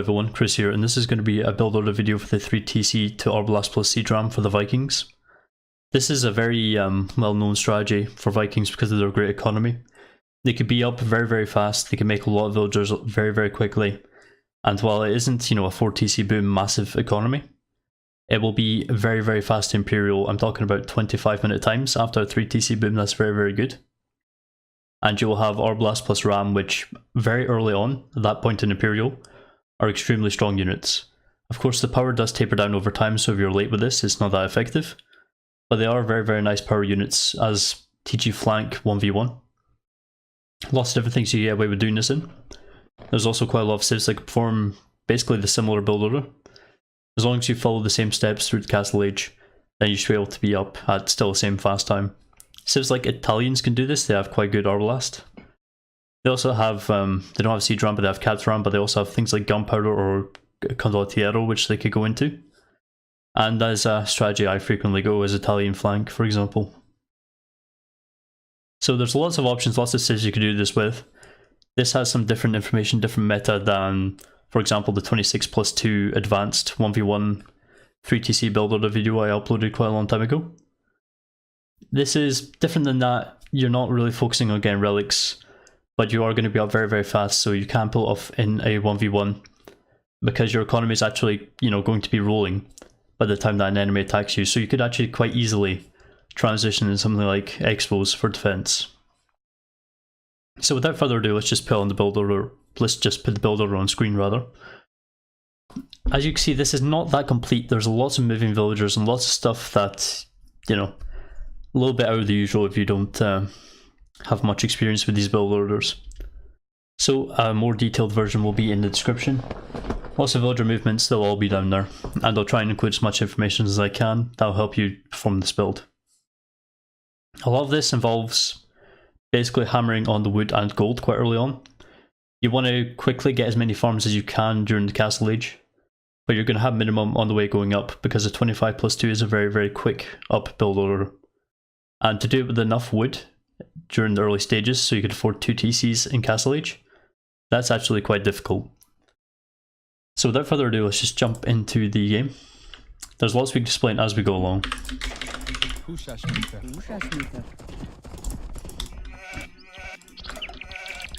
everyone, Chris here, and this is going to be a build order video for the 3TC to Arb plus siege ram for the Vikings. This is a very well-known strategy for Vikings because of their great economy. They could be up very fast, they can make a lot of villagers very quickly, and while it isn't, you know, a 4TC boom massive economy, it will be very fast Imperial. I'm talking about 25-minute times after a 3TC boom. That's very good. And you will have Arb plus Ram, which very early on, at that point in Imperial, are extremely strong units. Of course, the power does taper down over time, so if you're late with this, it's not that effective. But they are very nice power units as TG flank 1v1. Lots of different things you get away with doing this in. There's also quite a lot of civs that perform basically the similar build order. As long as you follow the same steps through the Castle Age, then you should be able to be up at still the same fast time. Civs like Italians can do this, they have quite good Arbalast. They also have, they don't have siege ram, but they have cat ram, but they also have things like gunpowder or condottiero, which they could go into. And as a strategy I frequently go is Italian flank, for example. So there's lots of options, lots of civs you could do this with. This has some different information, different meta than, for example, the 26+2 advanced 1v1 3TC build order video I uploaded quite a long time ago. This is different than that. You're not really focusing on getting relics, but you are going to be up very fast, so you can pull off in a 1v1 because your economy is actually, you know, going to be rolling by the time that an enemy attacks you, so you could actually quite easily transition into something like expos for defense. So without further ado, let's just put on the build order. Let's just put the build order on screen rather. As you can see, this is not that complete. There's lots of moving villagers and lots of stuff that, you know, a little bit out of the usual if you don't have much experience with these build orders. So a more detailed version will be in the description. Lots of villager movements, they'll all be down there, and I'll try and include as much information as I can that'll help you perform this build. A lot of this involves basically hammering on the wood and gold quite early on. You want to quickly get as many farms as you can during the Castle Age, but you're going to have minimum on the way going up because a 25+2 is a very quick up build order. And to do it with enough wood during the early stages so you could afford 2 TCs in Castle Age, that's actually quite difficult. So without further ado, let's just jump into the game. There's lots we can explain as we go along.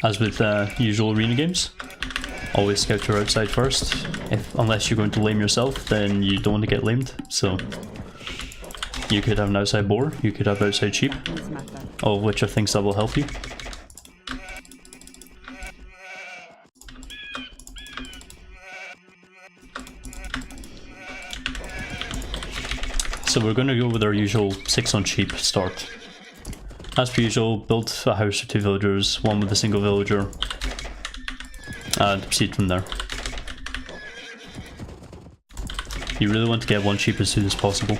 As with usual arena games, always scout your outside first. Unless you're going to lame yourself, then you don't want to get lamed. So you could have an outside boar, you could have outside sheep, all of which are things that will help you. So we're going to go with our usual 6 on sheep start. As per usual, build a house for 2 villagers, one with a single villager, and proceed from there. You really want to get 1 sheep as soon as possible.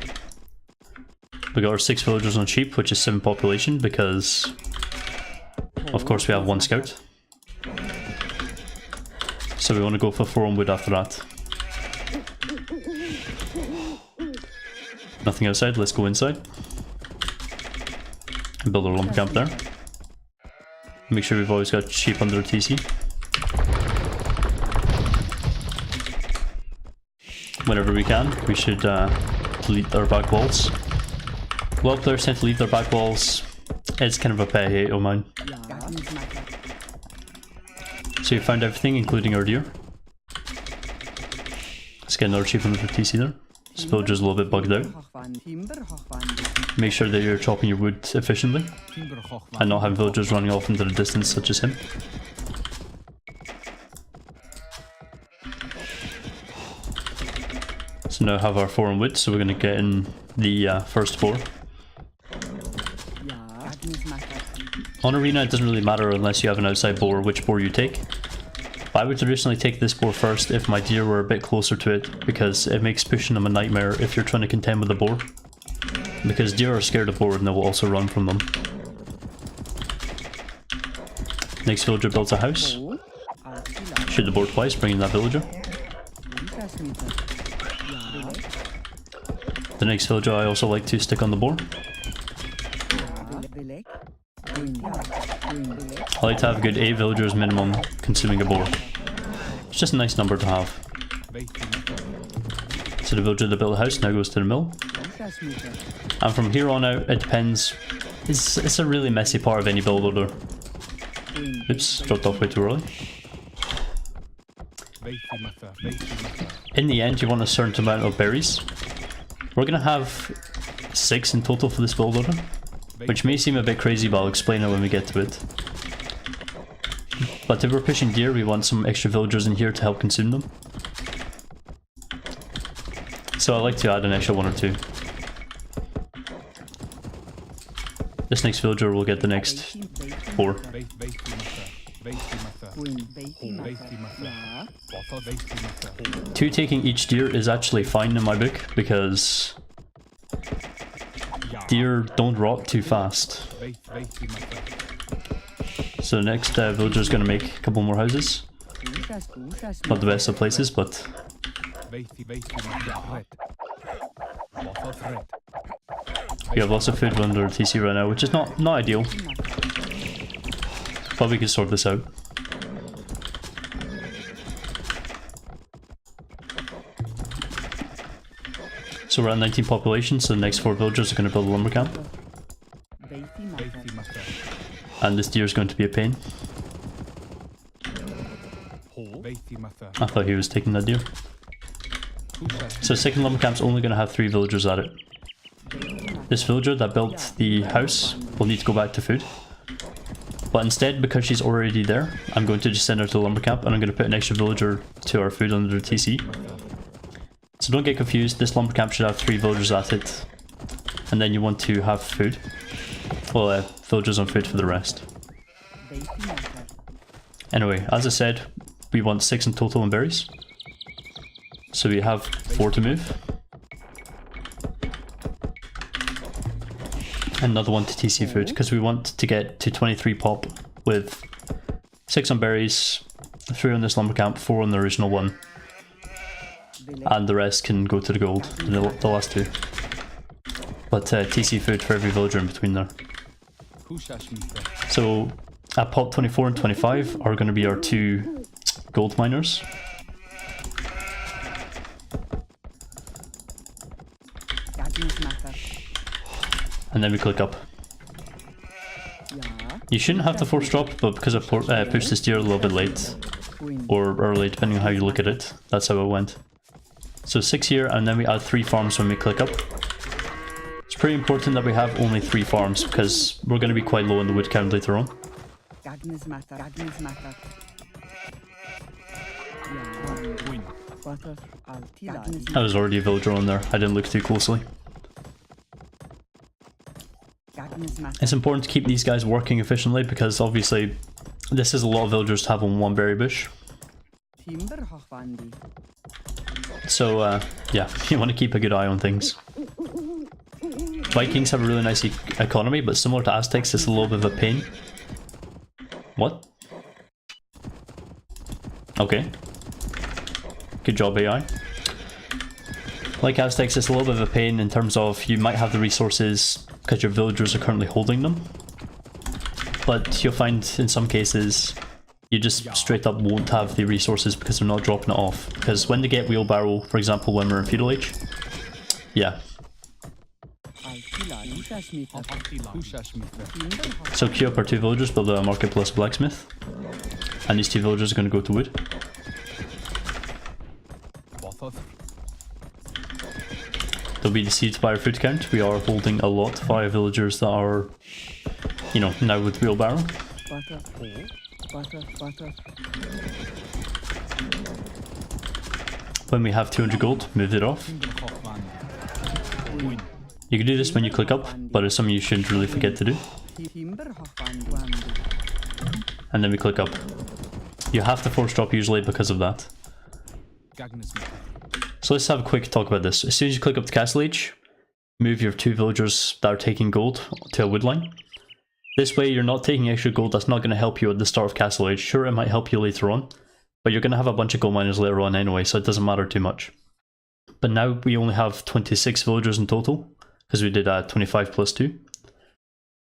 We got our 6 villagers on sheep, which is 7 population because, of course, we have 1 scout. So we want to go for 4 on wood after that. Nothing outside, let's go inside. Build our lumbercamp there. Make sure we've always got sheep under TC. Whenever we can, we should delete our back walls. A lot of players tend to leave their back walls. It's kind of a pet hate of mine. So you found everything, including our deer. Let's get another sheep under TC there. This villager's a little bit bugged out. Make sure that you're chopping your wood efficiently and not having villagers running off into the distance such as him. So now I have our 4 on wood, so we're going to get in the first 4. On arena it doesn't really matter unless you have an outside boar which boar you take. I would traditionally take this boar first if my deer were a bit closer to it, because it makes pushing them a nightmare if you're trying to contend with a boar. Because deer are scared of boar and they will also run from them. Next villager builds a house. Shoot the boar twice, bring in that villager. The next villager I also like to stick on the boar. I like to have a good 8 villagers minimum consuming a boar. It's just a nice number to have. So the villager that built the house now goes to the mill. And from here on out, it depends. It's a really messy part of any build order. Oops, dropped off way too early. In the end, you want a certain amount of berries. We're going to have 6 in total for this build order, which may seem a bit crazy, but I'll explain it when we get to it. But if we're pushing deer, we want some extra villagers in here to help consume them. So I like to add an extra 1 or 2. This next villager will get the next 4. 2 taking each deer is actually fine in my book, because deer don't rot too fast. So the next villager is going to make a couple more houses. Not the best of places, but... We have lots of food under TC right now, which is not ideal. But we can sort this out. So we're at 19 population, so the next 4 villagers are going to build a lumber camp. And this deer is going to be a pain. I thought he was taking that deer. So Second Lumbercamp's only going to have 3 villagers at it. This villager that built the house will need to go back to food. But instead, because she's already there, I'm going to just send her to the lumber camp, and I'm going to put an extra villager to our food under TC. So don't get confused, this lumber camp should have 3 villagers at it. And then you want to have food. Well, villagers on food for the rest. Anyway, as I said, we want 6 in total in berries. So we have 4 to move. Another 1 to TC food, because we want to get to 23 pop with 6 on berries, 3 on this lumber camp, 4 on the original one. And the rest can go to the gold, the last 2. But TC food for every villager in between there. So at pop 24 and 25 are going to be our 2 gold miners. And then we click up. You shouldn't have to force drop, but because I pushed this deer a little bit late, or early, depending on how you look at it, that's how it went. So 6 here, and then we add 3 farms when we click up. It's pretty important that we have only 3 farms, because we're going to be quite low in the wood count later on. I was already a villager on there, I didn't look too closely. It's important to keep these guys working efficiently, because obviously this is a lot of villagers to have on 1 berry bush. So yeah, you want to keep a good eye on things. Vikings have a really nice economy, but similar to Aztecs, it's a little bit of a pain. What? Okay. Good job, AI. Like Aztecs, it's a little bit of a pain in terms of you might have the resources because your villagers are currently holding them. But you'll find in some cases you just straight up won't have the resources because they're not dropping it off. Because when they get wheelbarrow, for example when we're in Feudal Age, yeah. So queue up our 2 villagers, build a market plus blacksmith. And these 2 villagers are going to go to wood. They'll be deceived by our food count. We are holding a lot via villagers that are, you know, now with wheelbarrow. When we have 200 gold, move it off. You can do this when you click up, but it's something you shouldn't really forget to do. And then we click up. You have to force drop usually because of that. So let's have a quick talk about this. As soon as you click up to Castle Age, move your 2 villagers that are taking gold to a wood line. This way you're not taking extra gold that's not going to help you at the start of Castle Age. Sure, it might help you later on, but you're going to have a bunch of gold miners later on anyway, so it doesn't matter too much. But now we only have 26 villagers in total, because we did 25 plus 2.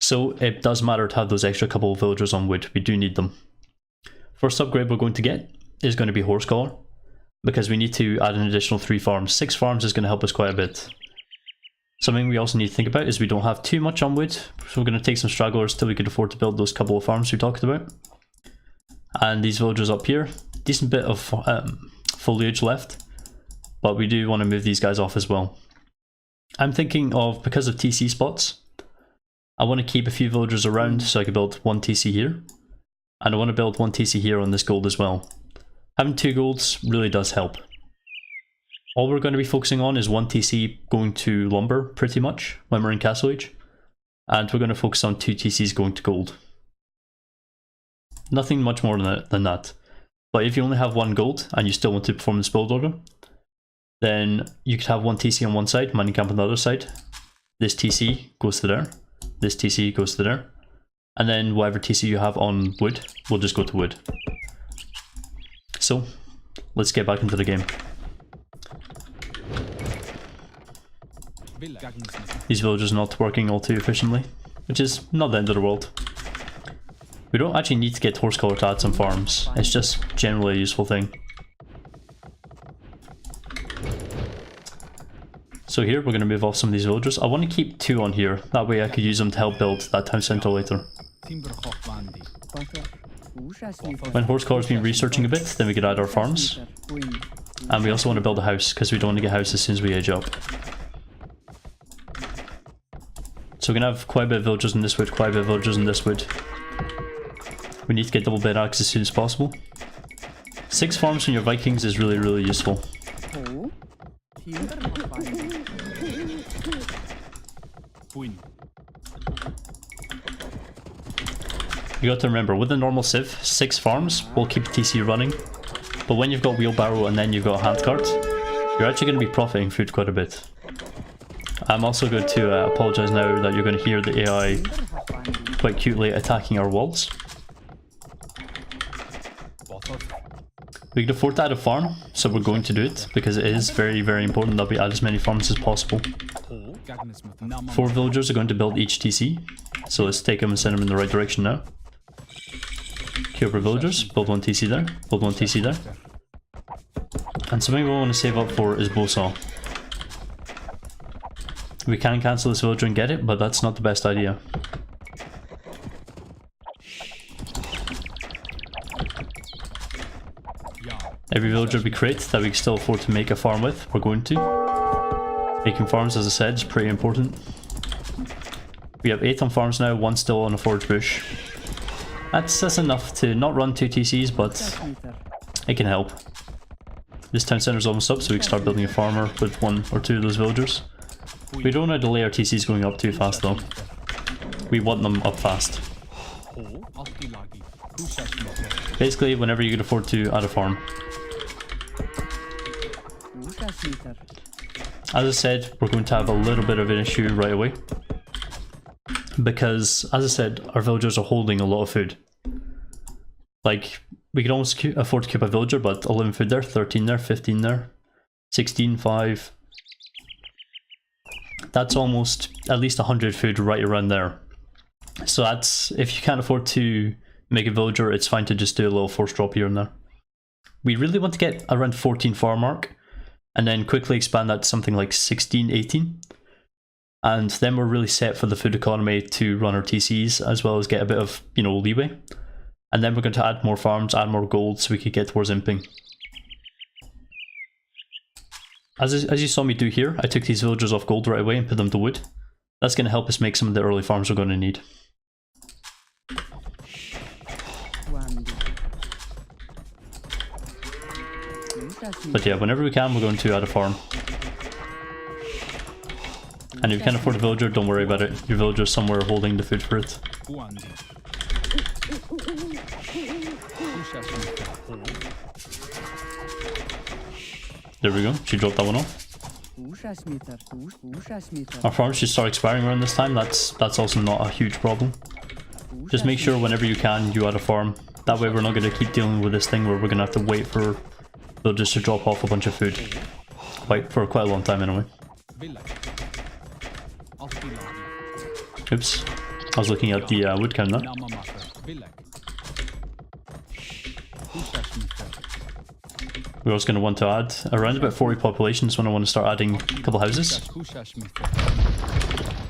So it does matter to have those extra couple of villagers on wood. We do need them. First upgrade we're going to get is going to be horse collar, because we need to add an additional 3 farms. 6 farms is going to help us quite a bit. Something we also need to think about is we don't have too much on wood, so we're going to take some stragglers till we can afford to build those couple of farms we talked about. And these villagers up here, decent bit of foliage left, but we do want to move these guys off as well. I'm thinking of, because of TC spots, I want to keep a few villagers around so I can build 1 TC here. And I want to build 1 TC here on this gold as well. Having 2 golds really does help. All we're going to be focusing on is 1 TC going to lumber, pretty much, when we're in Castle Age. And we're going to focus on 2 TCs going to gold. Nothing much more than that. But if you only have 1 gold, and you still want to perform this build order, then you could have 1 TC on one side, mining camp on the other side. This TC goes to there. This TC goes to there. And then whatever TC you have on wood will just go to wood. So, let's get back into the game. These villagers are not working all too efficiently, which is not the end of the world. We don't actually need to get horse collar to add some farms, it's just generally a useful thing. So here we're going to move off some of these villagers. I want to keep 2 on here, that way I could use them to help build that town centre later. When horse collar's been researching a bit, then we could add our farms. And we also want to build a house, because we don't want to get a house as soon as we age up. So we're going to have quite a bit of villagers in this wood, quite a bit of villagers in this wood. We need to get double bed axe as soon as possible. 6 farms from your Vikings is really, really useful. You got to remember, with the normal civ, 6 farms will keep TC running. But when you've got wheelbarrow and then you've got a handcart, you're actually going to be profiting food quite a bit. I'm also going to apologise now that you're going to hear the AI quite cutely attacking our walls. We can afford to add a farm, so we're going to do it, because it is very, very important that we add as many farms as possible. 4 villagers are going to build each TC, so let's take them and send them in the right direction now. Queue up our villagers, build 1 TC there, build 1 TC there. And something we want to save up for is bowsaw. We can cancel this villager and get it, but that's not the best idea. Every villager we create that we can still afford to make a farm with, we're going to. Making farms, as I said, is pretty important. We have 8 on farms now, 1 still on a forage bush. That's enough to not run 2 TCs, but it can help. This town centre is almost up, so we can start building a farmer with 1 or 2 of those villagers. We don't want to delay our TCs going up too fast though. We want them up fast. Basically, whenever you can afford to add a farm. As I said, we're going to have a little bit of an issue right away. Because, as I said, our villagers are holding a lot of food. Like, we can almost afford to keep a villager, but 11 food there, 13 there, 15 there, 16, 5. That's almost at least 100 food right around there. So that's, if you can't afford to make a villager, it's fine to just do a little force drop here and there. We really want to get around 14 farm mark, and then quickly expand that to something like 16, 18. And then we're really set for the food economy to run our TCs, as well as get a bit of, you know, leeway. And then we're going to add more farms, add more gold, so we could get towards imping. As you saw me do here, I took these villagers off gold right away and put them to wood. That's going to help us make some of the early farms we're going to need. But yeah, whenever we can, we're going to add a farm. And if you can't afford a villager, don't worry about it. Your villager's somewhere holding the food for it. There we go, she dropped that one off. Our farms should start expiring around this time, that's also not a huge problem. Just make sure whenever you can, you add a farm. That way we're not going to keep dealing with this thing where we're going to have to wait for villagers to drop off a bunch of food. For quite a long time anyway. Oops, I was looking at the wood count there. we're also going to want to add around about 40 populations when I want to start adding a couple houses. You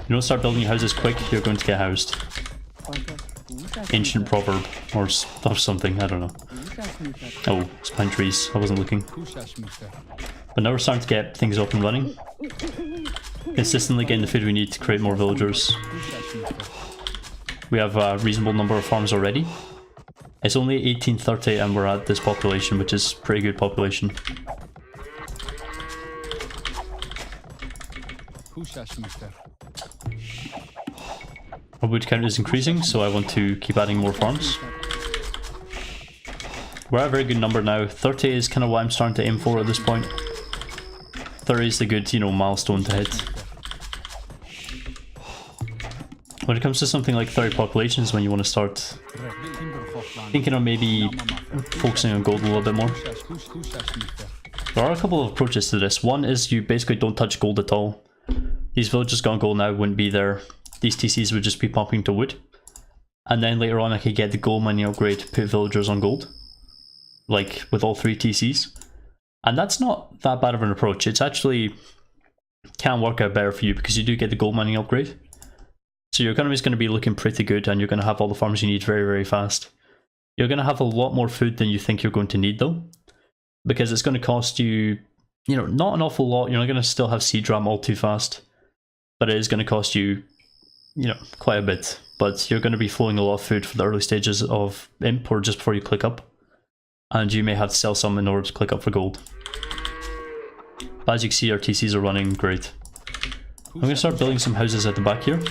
don't start building your houses quick, you're going to get housed. Ancient proverb, or something, I don't know. Oh, it's pine trees, I wasn't looking. But now we're starting to get things up and running. Consistently getting the food we need to create more villagers. We have a reasonable number of farms already. It's only 1830 and we're at this population, which is pretty good population. Our wood count is increasing, so I want to keep adding more farms. We're at a very good number now. 30 is kind of what I'm starting to aim for at this point. 30 is the good, you know, milestone to hit. When it comes to something like 30 populations, when you want to start thinking of maybe focusing on gold a little bit more. There are a couple of approaches to this. One is you basically don't touch gold at all. These villages gone gold now wouldn't be there. These TCs would just be pumping to wood. And then later on I could get the gold mining upgrade to put villagers on gold. Like with all 3 TCs. And that's not that bad of an approach. It's actually can work out better for you because you do get the gold mining upgrade. So your economy is going to be looking pretty good and you're going to have all the farms you need very, very fast. You're going to have a lot more food than you think you're going to need though. Because it's going to cost you, you know, not an awful lot. You're not going to still have seed ram all too fast. But it is going to cost you, you know, quite a bit. But you're going to be flowing a lot of food for the early stages of imp or just before you click up. And you may have to sell some in order to click up for gold. But as you can see, our TCs are running great. I'm going to start building some houses at the back here.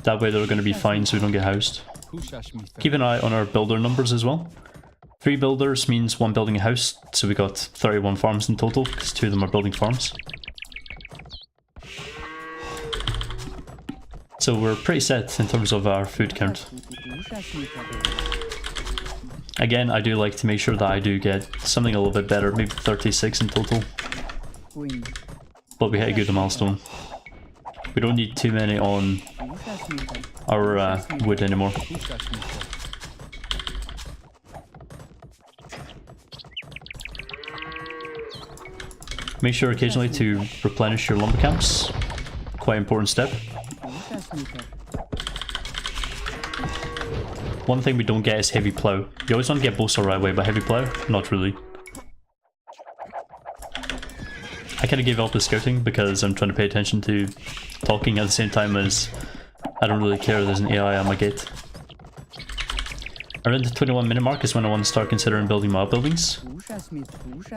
That way they're going to be fine so we don't get housed. Keep an eye on our builder numbers as well. 3 builders means 1 building a house, so we got 31 farms in total, because 2 of them are building farms. So we're pretty set in terms of our food count. Again, I do like to make sure that I do get something a little bit better, maybe 36 in total. But we hit a good milestone. We don't need too many on our wood anymore. Make sure occasionally to replenish your lumber camps. Quite important step. One thing we don't get is heavy plow. You always want to get bowser right away, but heavy plow, not really. I kind of gave up the scouting because I'm trying to pay attention to talking at the same time as I don't really care there's an AI on my gate. Around the 21 minute mark is when I want to start considering building my outbuildings. So I'm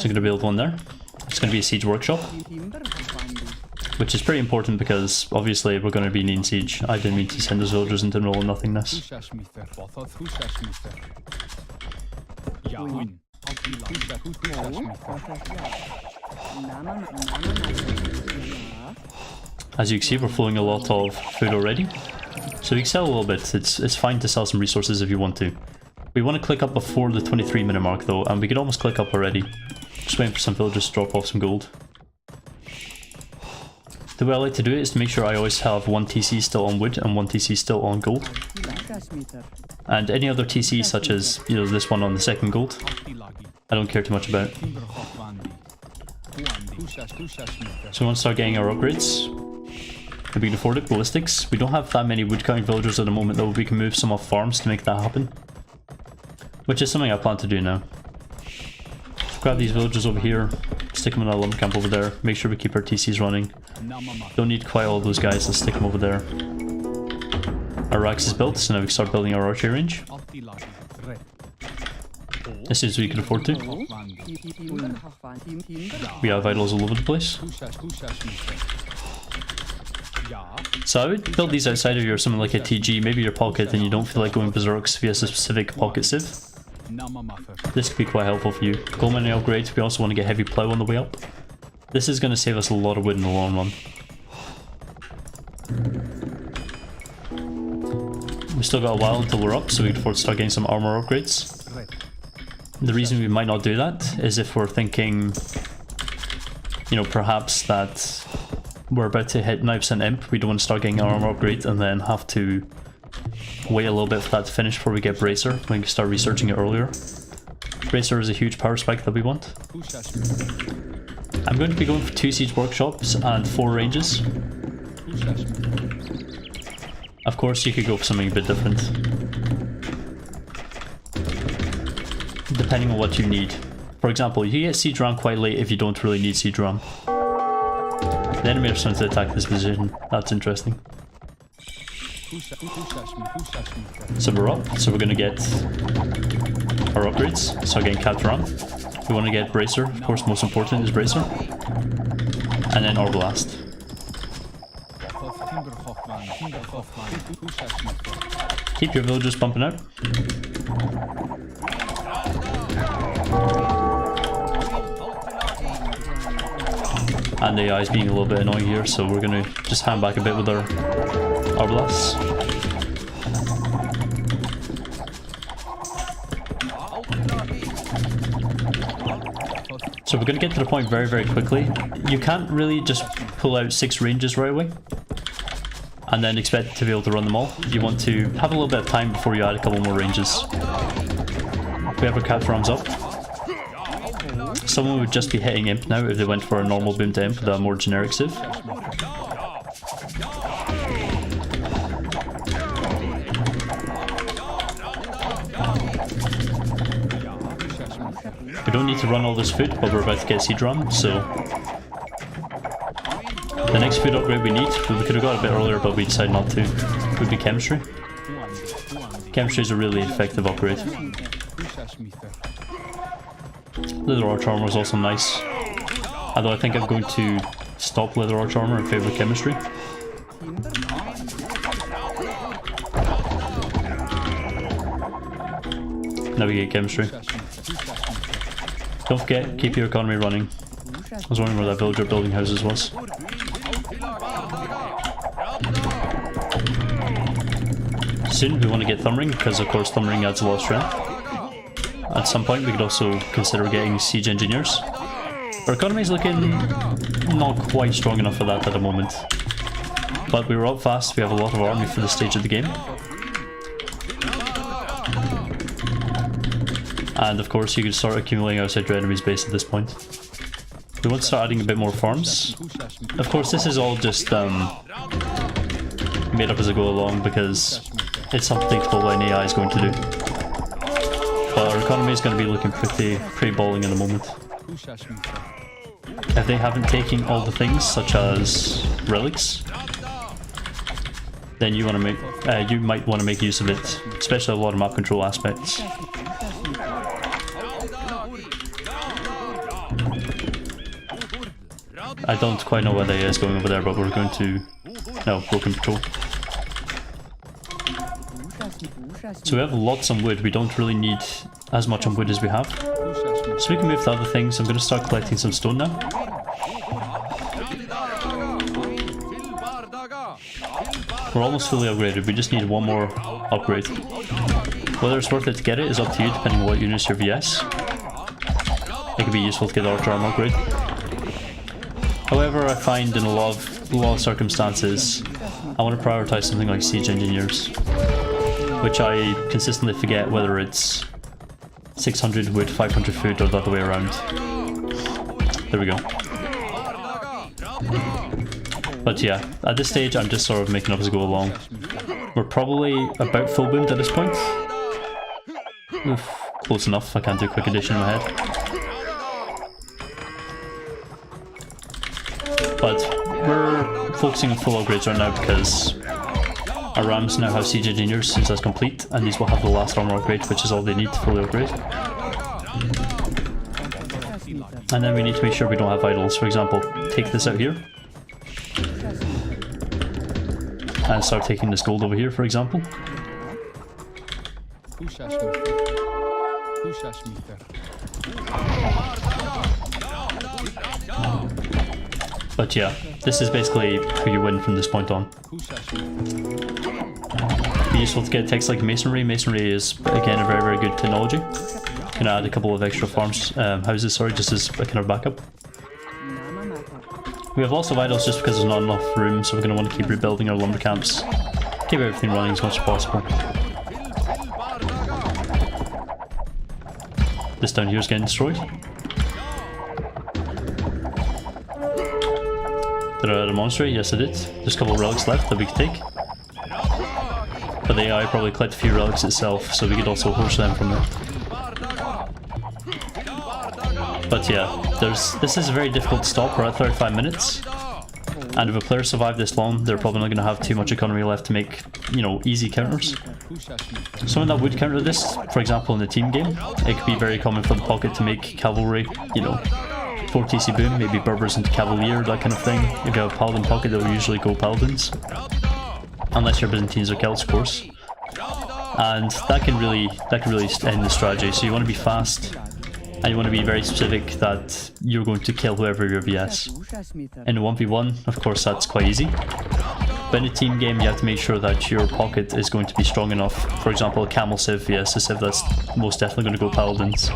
going to build one there. It's going to be a siege workshop. Which is pretty important because obviously we're going to be needing siege. I didn't mean to send those villagers into null and nothingness. As you can see, we're flowing a lot of food already. So we can sell a little bit. It's fine to sell some resources if you want to. We want to click up before the 23 minute mark though, and we could almost click up already. Just waiting for some villagers to drop off some gold. The way I like to do it is to make sure I always have 1 TC still on wood and 1 TC still on gold. And any other TC such as, you know, this one on the second gold, I don't care too much about. So we want to start getting our upgrades. If we can afford it, ballistics. We don't have that many wood cutting villagers at the moment though, we can move some off farms to make that happen. Which is something I plan to do now. Grab these villagers over here, stick them in our lumber camp over there, make sure we keep our TCs running. Don't need quite all those guys, let's stick them over there. Our racks is built, so now we can start building our archery range. As soon as we can afford to. We have idols all over the place. So I would build these outside of your something like a TG, maybe your pocket, and you don't feel like going berserks via a specific pocket civ. This could be quite helpful for you. Gold mining upgrade, we also want to get heavy plow on the way up. This is going to save us a lot of wood in the long run. We've still got a while until we're up, so we can afford to start getting some armor upgrades. The reason we might not do that is if we're thinking, you know, perhaps that we're about to hit 9% imp, we don't want to start getting our armor upgrade and then have to wait a little bit for that to finish before we get bracer. We can start researching it earlier. Bracer is a huge power spike that we want. I'm going to be going for 2 siege workshops and 4 ranges. Of course, you could go for something a bit different, depending on what you need. For example, you get siege ram quite late if you don't really need siege ram. The enemy are starting to attack this position. That's interesting. So we're up. So we're going to get our upgrades. So again, Cat Ram. We want to get Bracer. Of course, most important is Bracer. And then Orblast. Keep your villagers pumping out. And the AI is being a little bit annoying here, so we're going to just hang back a bit with our blasts. So we're going to get to the point very, very quickly. You can't really just pull out 6 ranges right away and then expect to be able to run them all. You want to have a little bit of time before you add a couple more ranges. We have our cat farms up. Someone would just be hitting Imp now if they went for a normal boom to Imp with a more generic civ. We don't need to run all this food, but we're about to get siege ram, so the next food upgrade we need, we could have got a bit earlier but we decided not to, would be chemistry. Chemistry is a really effective upgrade. Leather arch armor is also nice, although I think I'm going to stop leather arch armor in favour of chemistry. Now we get chemistry. Don't forget, keep your economy running. I was wondering where that villager building houses was. Soon we want to get thumbering, because of course thumbering adds a lot of strength. At some point we could also consider getting siege engineers. Our economy is looking not quite strong enough for that at the moment. But we were up fast, we have a lot of army for this stage of the game. And of course you can start accumulating outside your enemy's base at this point. We want to start adding a bit more farms. Of course this is all just made up as I go along because it's something what an AI is going to do. But our economy is going to be looking pretty balling in the moment. If they haven't taken all the things such as relics, then you want to make you might want to make use of it, especially a lot of map control aspects. I don't quite know where they is going over there, but we're going to... No, broken patrol. So we have lots on wood, we don't really need as much on wood as we have. So we can move to other things. I'm going to start collecting some stone now. We're almost fully upgraded, we just need one more upgrade. Whether it's worth it to get it is up to you, depending on what units your VS. It could be useful to get the archer armor upgrade. However, I find in a lot of circumstances, I want to prioritize something like siege engineers, which I consistently forget whether it's 600 wood, 500 food, or the other way around. There we go. But yeah, at this stage I'm just sort of making up as I go along. We're probably about full boomed at this point. Oof, close enough, I can't do quick addition in my head. But we're focusing on full upgrades right now because our rams now have siege engineers since that's complete, and these will have the last armor upgrade, which is all they need to fully upgrade. And then we need to make sure we don't have idols. For example, take this out here. And start taking this gold over here, for example. But yeah, this is basically how you win from this point on. Be useful to get techs like masonry. Masonry is, again, a very, very good technology. You can add a couple of extra farms, houses, sorry, just as a kind of backup. We have lots of idols just because there's not enough room, so we're going to want to keep rebuilding our lumber camps. Keep everything running as much as possible. this down here is getting destroyed. Did I demonstrate? Yes I did. There's a couple of relics left that we could take. But the AI probably collect a few relics itself, so we could also horse them from there. But yeah, this is very difficult to stop. We're at 35 minutes. And if a player survived this long, they're probably not going to have too much economy left to make, you know, easy counters. Someone that would counter this, for example in the team game, it could be very common for the pocket to make cavalry, you know, 4TC boom, maybe Berbers into Cavalier, that kind of thing. If you have a Paladin pocket, they'll usually go Paladins. Unless you're Byzantines or Celts, of course. And that can really end the strategy. So you want to be fast, and you want to be very specific that you're going to kill whoever your VS. In a 1v1, of course, that's quite easy. But in a team game, you have to make sure that your pocket is going to be strong enough. For example, a Camel Civ vs a Civ that's most definitely going to go Paladins.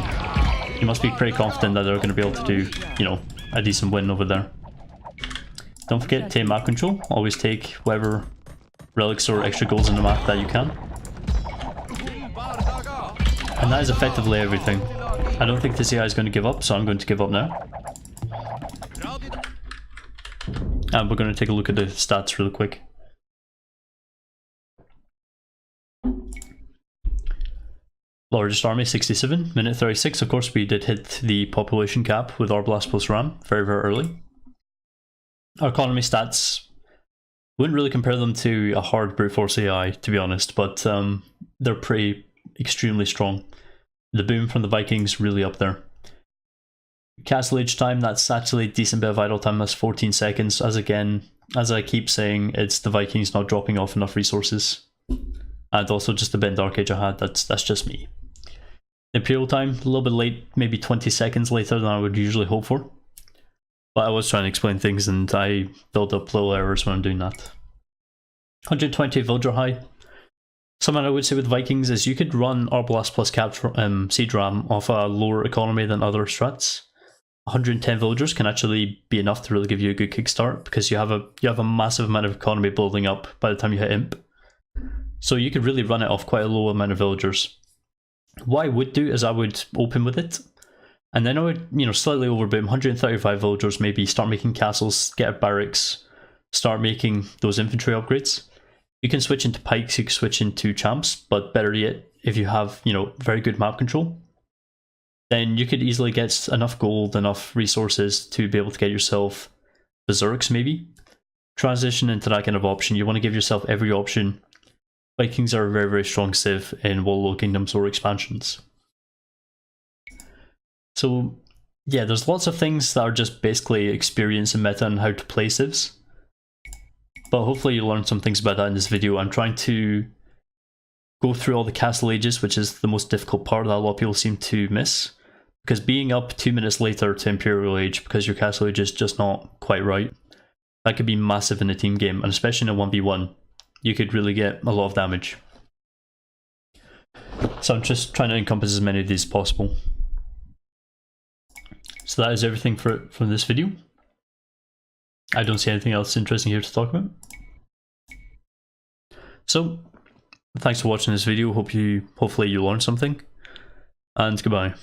You must be pretty confident that they're going to be able to do, you know, a decent win over there. Don't forget, take map control. Always take whatever relics or extra goals in the map that you can. And that is effectively everything. I don't think this AI is going to give up, so I'm going to give up now. And we're going to take a look at the stats real quick. Largest army 67, minute 36. Of course, we did hit the population cap with our Blast plus Ram very, very early. Our economy stats, wouldn't really compare them to a hard brute force AI, to be honest, but they're pretty extremely strong. The boom from the Vikings really up there. Castle age time, that's actually a decent bit of idle time, that's 14 seconds. As I keep saying, it's the Vikings not dropping off enough resources. And also just the bit in darkage I had, that's just me. Imperial time, a little bit late, maybe 20 seconds later than I would usually hope for. But I was trying to explain things and I build up little errors when I'm doing that. 120 villager high. Something I would say with Vikings is you could run Arblast plus Siege Ram off a lower economy than other strats. 110 villagers can actually be enough to really give you a good kickstart because you have a massive amount of economy building up by the time you hit Imp. So you could really run it off quite a low amount of villagers. What I would do is I would open with it, and then I would, you know, slightly overboom, 135 villagers, maybe start making castles, get a barracks, start making those infantry upgrades. You can switch into pikes, you can switch into champs, but better yet, if you have, you know, very good map control, then you could easily get enough gold, enough resources to be able to get yourself berserks maybe. Transition into that kind of option. You want to give yourself every option. Vikings are a very, very strong civ in Warlord Kingdoms or expansions. So yeah, there's lots of things that are just basically experience and meta and how to play civs. But hopefully you learned some things about that in this video. I'm trying to go through all the castle ages, which is the most difficult part that a lot of people seem to miss. Because being up 2 minutes later to Imperial Age because your castle age is just not quite right, that could be massive in a team game, and especially in a 1v1. You could really get a lot of damage. So I'm just trying to encompass as many of these as possible. So that is everything from this video. I don't see anything else interesting here to talk about. So, thanks for watching this video. Hopefully you learned something. And goodbye.